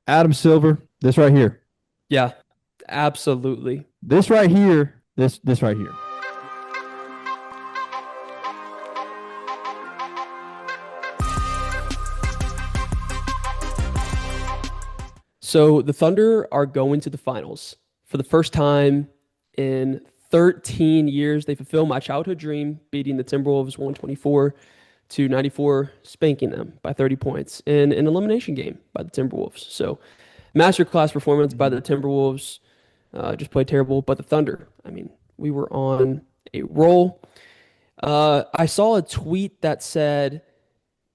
Adam Silver, this right here. Yeah, absolutely. This right here. This right here. So the Thunder are going to the finals for the first time in 13 years. They fulfill my childhood dream, beating the Timberwolves 124 to 94, spanking them by 30 points in an elimination game by the Timberwolves. So masterclass performance by Mhm. the Timberwolves. Just played terrible, but the Thunder, I mean, we were on a roll. I saw a tweet that said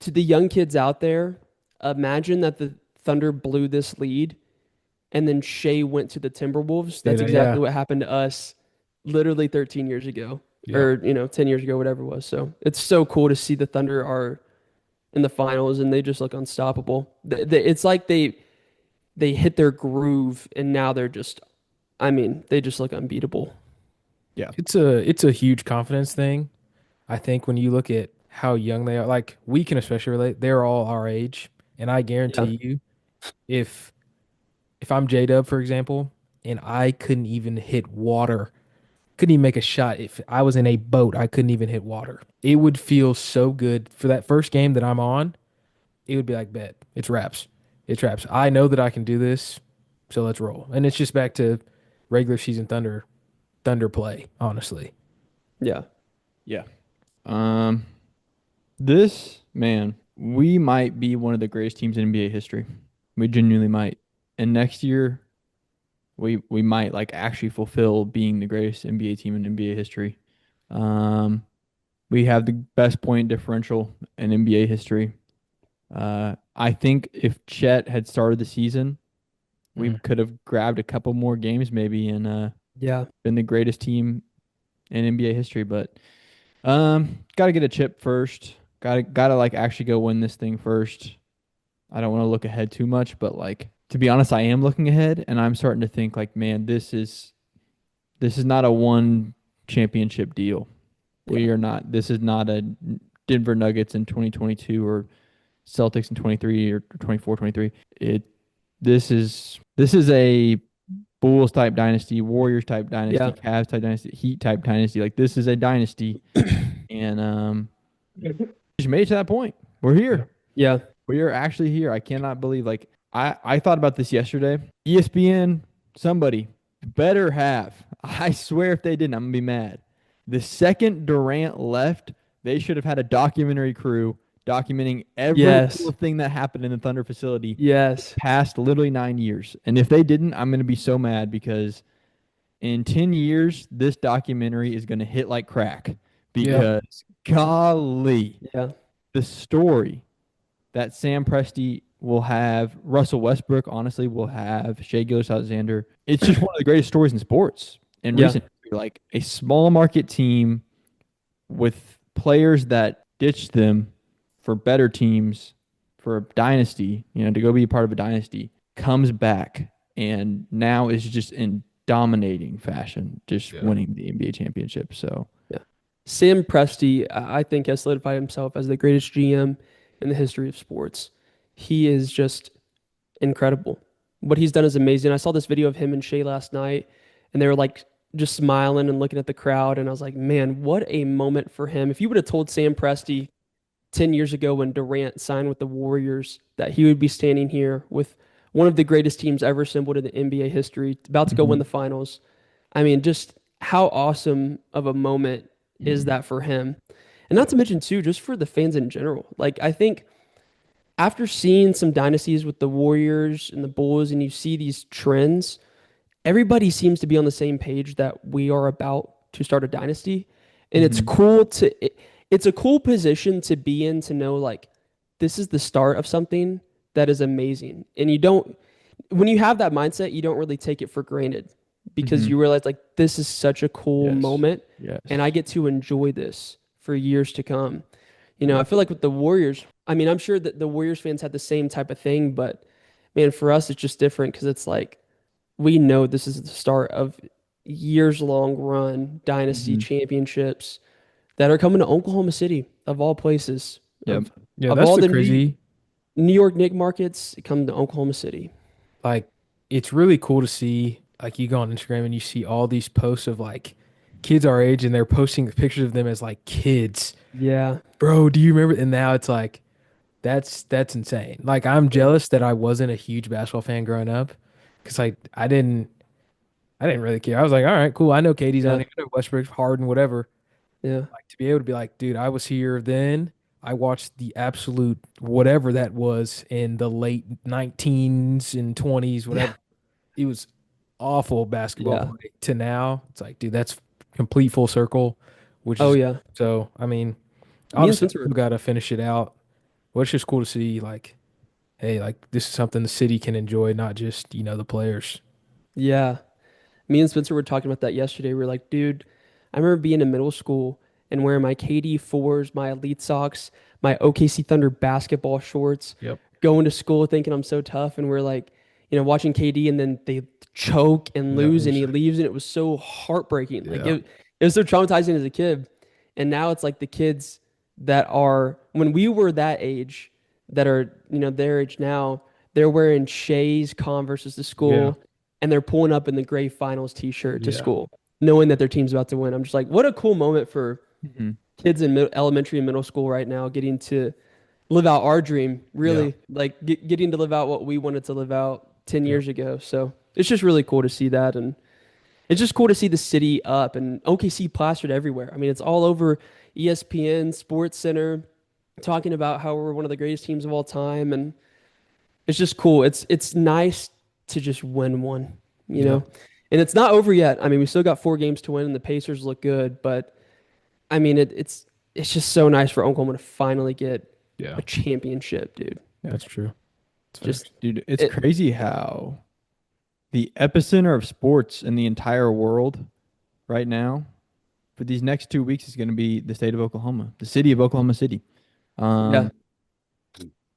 to the young kids out there, imagine that the Thunder blew this lead and then Shea went to the Timberwolves. That's exactly Yeah. what happened to us literally 13 years ago Yep. or, 10 years ago, whatever it was. So it's so cool to see the Thunder are in the finals and they just look unstoppable. It's like they hit their groove and now they're just, I mean, they just look unbeatable. Yeah. It's a huge confidence thing. I think when you look at how young they are, like we can especially relate, they're all our age. And I Yeah. guarantee you, if if I'm J-Dub, for example, and I couldn't even hit water, couldn't even make a shot. If I was in a boat, I couldn't even hit water. It would feel so good for that first game that I'm on. It would be like, bet, it's wraps. It's wraps. I know that I can do this, so let's roll. And it's just back to regular season Thunder play, honestly. Yeah. Yeah. Um, this man, we might be one of the greatest teams in NBA history. We genuinely might. And next year, we might like actually fulfill being the greatest NBA team in NBA history. Um, we have the best point differential in NBA history. I think if Chet had started the season, we Mm. could have grabbed a couple more games maybe and Yeah. been the greatest team in NBA history. But got to get a chip first. Got to like actually go win this thing first. I don't want to look ahead too much, but like to be honest, I am looking ahead, and I'm starting to think like, man, this is not a one championship deal. Yeah. We are not. This is not a Denver Nuggets in 2022 or Celtics in 23 or 24, 23. It this is a Bulls type dynasty, Warriors type dynasty, Yeah. Cavs type dynasty, Heat type dynasty. Like this is a dynasty, and just made it to that point. We're Yeah. here. Yeah. We are actually here. I cannot believe. Like I thought about this yesterday. ESPN, somebody better have. I swear if they didn't, I'm gonna be mad. The second Durant left, they should have had a documentary crew documenting every Yes. little thing that happened in the Thunder facility Yes. past literally 9 years. And if they didn't, I'm gonna be so mad because in 10 years, this documentary is gonna hit like crack. Yeah. Because golly, Yeah. the story that Sam Presti will have, Russell Westbrook, honestly, will have Shea Gilgeous-Alexander. It's just one of the greatest stories in sports in Yeah. recent history. Like a small market team with players that ditched them for better teams, for a dynasty, to go be a part of a dynasty, comes back and now is just in dominating fashion, just Yeah. winning the NBA championship. So, Yeah. Sam Presti, I think, has solidified himself as the greatest GM in the history of sports. He is just incredible. What he's done is amazing. I saw this video of him and Shea last night, and they were like just smiling and looking at the crowd. And I was like, man, what a moment for him. If you would have told Sam Presti 10 years ago when Durant signed with the Warriors that he would be standing here with one of the greatest teams ever assembled in the NBA history, about to go win mhm, the finals. I mean, just how awesome of a moment is mhm, that for him? And not to mention, too, just for the fans in general. Like, I think after seeing some dynasties with the Warriors and the Bulls, and you see these trends, everybody seems to be on the same page that we are about to start a dynasty. And it's mhm. cool it's a cool position to be in to know like this is the start of something that is amazing. And when you have that mindset, you don't really take it for granted because Mhm. you realize like this is such a cool Yes. moment and I Yes. get to enjoy this for years to come. I Yeah. feel like with the Warriors, I mean, I'm sure that the Warriors fans had the same type of thing, but man, for us, it's just different because it's like we know this is the start of years long run dynasty Mhm. championships that are coming to Oklahoma City of all places Yep. Yeah, of that's all the the crazy. New York Knick markets come to Oklahoma City. like it's really cool to see. Like you go on Instagram and you see all these posts of like kids our age and they're posting pictures of them as like kids. Yeah. Bro, do you remember? And now it's like that's insane. Like I'm Yeah. jealous that I wasn't a huge basketball fan growing up because like I didn't really care. I was like, all right, cool. I know Katie's on Yeah. here. I know Westbrook, Harden, whatever. Yeah. Like to be able to be like, dude, I was here then. I watched the absolute whatever that was in the late 19s and 20s, Yeah. whatever. It was awful basketball Yeah. play to now. It's like, dude, that's complete full circle, which Oh is yeah. so. I mean, Me and obviously, Spencer we were, got to finish it out. But it's just cool to see, like, hey, like this is something the city can enjoy, not just the players. yeah. Me and Spencer were talking about that yesterday. We are like, dude, I remember being in middle school and wearing my KD fours, my Elite socks, my OKC Thunder basketball shorts, Yep. going to school thinking I'm so tough. And we're like, watching KD and then they choke and Yeah. lose and he leaves. And it was so heartbreaking. Like Yeah. it was so traumatizing as a kid. And now it's like the kids that are, when we were that age, that are, their age now, they're wearing Shays, Converses to Yeah. school and they're pulling up in the gray finals t-shirt to Yeah. school, knowing that their team's about to win. I'm just like, what a cool moment for Mhm. kids in elementary and middle school right now, getting to live out our dream, Yeah. really, like getting to live out what we wanted to live out 10 Yeah. years ago. So it's just really cool to see that. And it's just cool to see the city up and OKC plastered everywhere. I mean, it's all over ESPN, Sports Center, talking about how we're one of the greatest teams of all time. And it's just cool. It's nice to just win one, you Yeah. know. And it's not over yet. I mean, we still got 4 games to win, and the Pacers look good. But I mean, it's just so nice for Oklahoma to finally get Yeah. a championship, dude. Yeah. That's true. It's Just facts. Dude, it's it, crazy how the epicenter of sports in the entire world right now for these next 2 weeks is going to be the state of Oklahoma, the city of Oklahoma City. yeah, Um,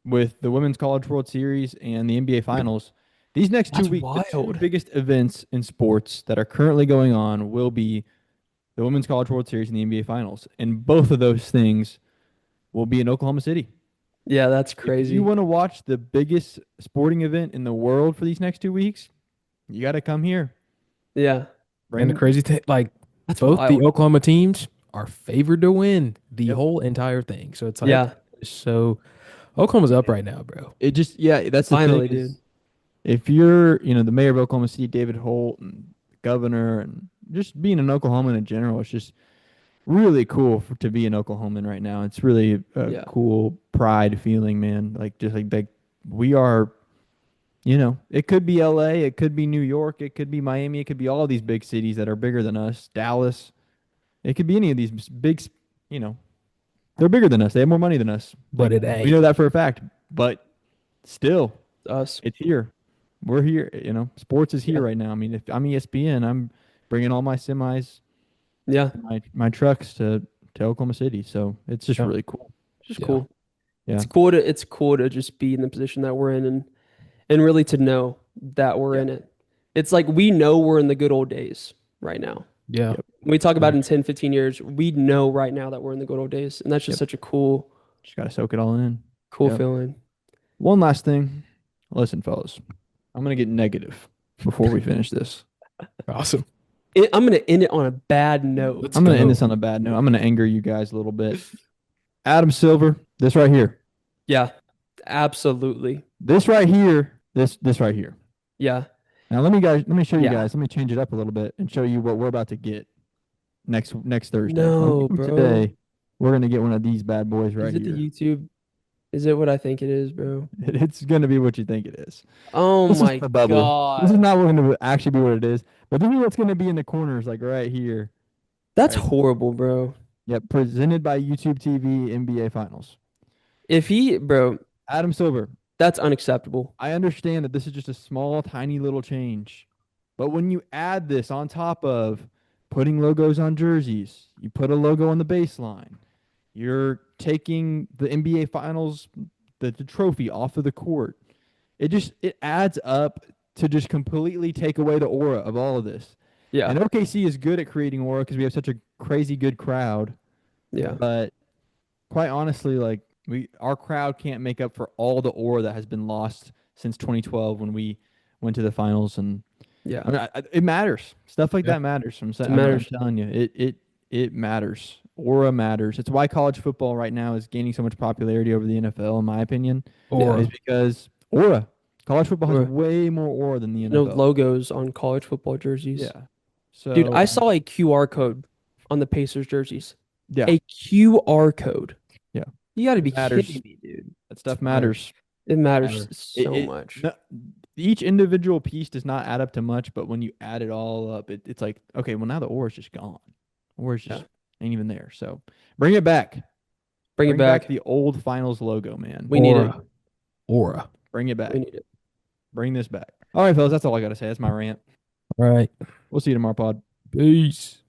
with the Women's College World Series and the NBA Finals, these next two that's weeks, the two wild. biggest events in sports that are currently going on will be the Women's College World Series and the NBA Finals. And both of those things will be in Oklahoma City. Yeah, that's If you crazy. want to watch the biggest sporting event in the world for these next 2 weeks, you got to come here. Yeah, And the Bring, crazy thing, like that's both the wild. Oklahoma teams are favored to win the yep. whole entire thing. So it's like, Yeah, so Oklahoma's up right now, bro. It just, yeah, that's the thing finally, dude. is if you're, the mayor of Oklahoma City, David Holt, and governor, and just being an Oklahoman in general, it's just really cool to be an Oklahoman right now. It's really a Yeah, cool pride feeling, man. Like just like we are, it could be LA, it could be New York, it could be Miami, it could be all these big cities that are bigger than us, Dallas. It could be any of these big, you know, they're bigger than us. They have more money than us. But Like it we know ain't. that for a fact. But still, us. it's here. We're here. Sports is here Yeah, right now. I mean, if I'm ESPN, I'm bringing all my semis, yeah, my trucks to Oklahoma City. So it's just Yeah. really cool. just Yeah. cool. Yeah. It's cool to just be in the position that we're in and really to know that we're Yeah. in it. It's like we know we're in the good old days right now. Yeah. Yep. When we talk about Very in true. 10, 15 years, we know right now that we're in the good old days. And that's just Yep. such a cool Just gotta soak it all in. Yep. feeling. One last thing. Listen, fellas, I'm gonna get negative before we finish this. Awesome. I'm going to end it on a bad note. Let's I'm gonna end go. this on a bad note. I'm gonna anger you guys a little bit. Adam Silver, this right here. Yeah, absolutely. This right here. This right here. Yeah, Now let me show you yeah. guys. Let me change it up a little bit and show you what we're about to get next Thursday. A No, week from bro. today, we're gonna get one of these bad boys Is right it the here. YouTube? Is it what I think it is, bro? It's gonna be what you think it is. Oh This is my the bubble. This is God. not going to actually be what it is, but this is what's gonna be in the corners, like right here. That's Right. horrible, bro. Yep. Presented by YouTube TV NBA Finals. Bro, Adam Silver. that's unacceptable. I understand that this is just a small, tiny little change, but when you add this on top of putting logos on jerseys, you put a logo on the baseline. You're taking the NBA Finals, the trophy off of the court. It adds up to just completely take away the aura of all of this. Yeah, And OKC is good at creating aura because we have such a crazy good crowd. yeah, But quite honestly, like our crowd can't make up for all the aura that has been lost since 2012 when we went to the finals, and Yeah, I mean, it matters. Stuff like Yeah. that matters. it I'm matters. telling you, it matters. Aura matters. It's why college football right now is gaining so much popularity over the NFL, in my opinion, Yeah. is Or because aura. College football has Or, way more aura than the no NFL. logos on college football jerseys. Yeah. Dude, So I saw a QR code on the Pacers jerseys. yeah, A QR code. yeah, You got to it be matters. kidding me, dude. That stuff matters. matters. It matters Matter. so much. No, each individual piece does not add up to much, but when you add it all up, it's like, okay, well now the ore is just gone. Ore is just Yeah. ain't even there. So bring it back. Bring it back. The old finals logo, man. We need it. Aura. Bring it back. We need it. Bring this back. All right, fellas, that's all I gotta say. That's my rant. All right. We'll see you tomorrow, pod. Peace.